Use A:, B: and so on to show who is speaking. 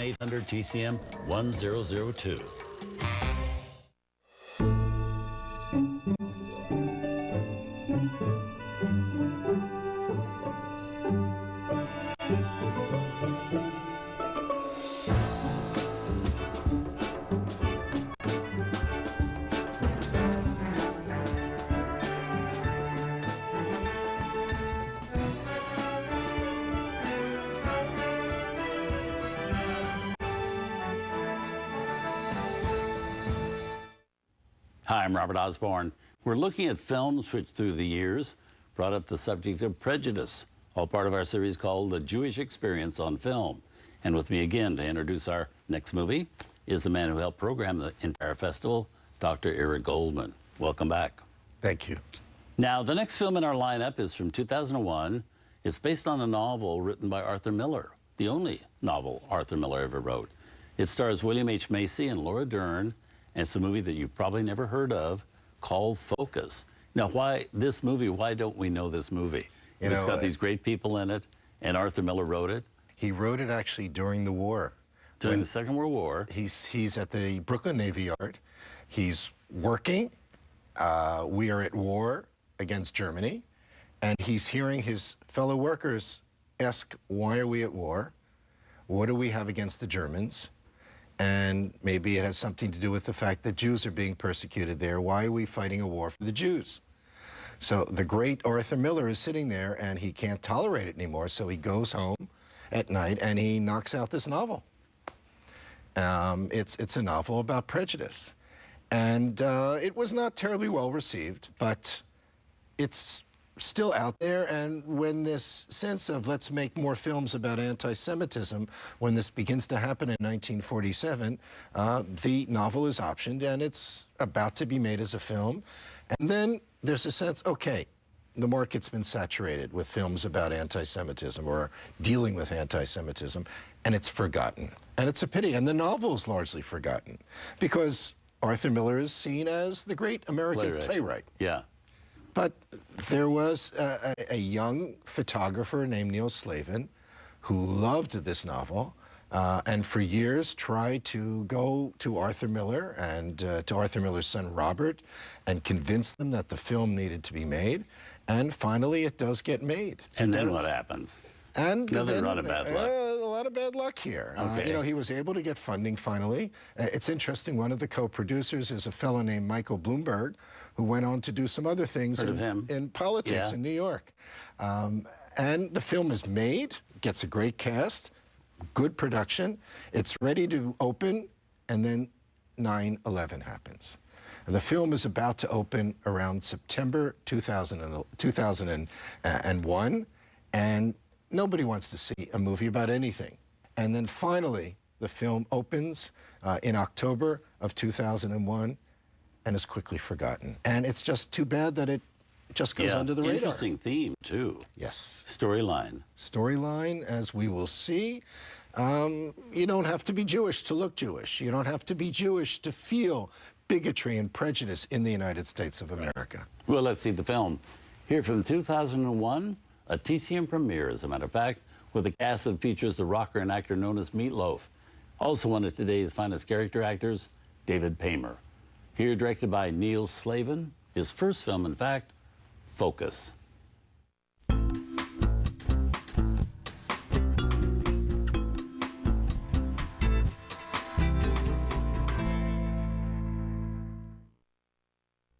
A: 800 TCM 1002. Hi, I'm Robert Osborne. We're looking at films which, through the years, brought up the subject of prejudice, all part of our series called The Jewish Experience on Film. And with me again to introduce our next movie is the man who helped program the entire festival, Dr. Eric Goldman. Welcome back.
B: Thank you.
A: Now, the next film in our lineup is from 2001. It's based on a novel written by Arthur Miller, the only novel Arthur Miller ever wrote. It stars William H. Macy and Laura Dern, and it's a movie that you've probably never heard of called Focus. Now, why this movie? Why don't we know this movie? It's got these great people in it, and Arthur Miller wrote it.
B: He wrote it actually during the war.
A: During the Second World War.
B: He's at the Brooklyn Navy Yard. He's working. We are at war against Germany. And he's hearing his fellow workers ask, why are we at war? What do we have against the Germans? And maybe it has something to do with the fact that Jews are being persecuted there. Why are we fighting a war for the Jews? So the great Arthur Miller is sitting there, and he can't tolerate it anymore, so he goes home at night and he knocks out this novel. It's a novel about prejudice. And it was not terribly well received, but it's still out there. And when this sense of let's make more films about anti-Semitism, when this begins to happen in 1947, the novel is optioned and it's about to be made as a film. And then there's a sense, okay, the market's been saturated with films about anti-Semitism or dealing with anti-Semitism, and it's forgotten. And it's a pity. And the novel is largely forgotten because Arthur Miller is seen as the great American playwright.
A: Yeah.
B: But there was a young photographer named Neil Slavin who loved this novel and for years tried to go to Arthur Miller and to Arthur Miller's son Robert and convince them that the film needed to be made. And finally it does get made.
A: And then what happens?
B: And
A: another run of bad luck.
B: A lot of bad luck here.
A: Okay.
B: You know, he was able to get funding finally. It's interesting, one of the co-producers is a fellow named Michael Bloomberg, who went on to do some other things in politics in New York. And the film is made, gets a great cast, good production. It's ready to open, and then 9/11 happens. And the film is about to open around September 2001, and nobody wants to see a movie about anything. And then finally, the film opens in October of 2001 and is quickly forgotten. And it's just too bad that it just goes under the radar.
A: Interesting theme, too.
B: Yes.
A: Storyline.
B: Storyline, as we will see. You don't have to be Jewish to look Jewish. You don't have to be Jewish to feel bigotry and prejudice in the United States of America.
A: Well, let's see the film. Here from 2001, a TCM premiere, as a matter of fact, with a cast that features the rocker and actor known as Meatloaf. Also one of today's finest character actors, David Paymer. Here, directed by Neil Slavin, his first film, in fact, Focus.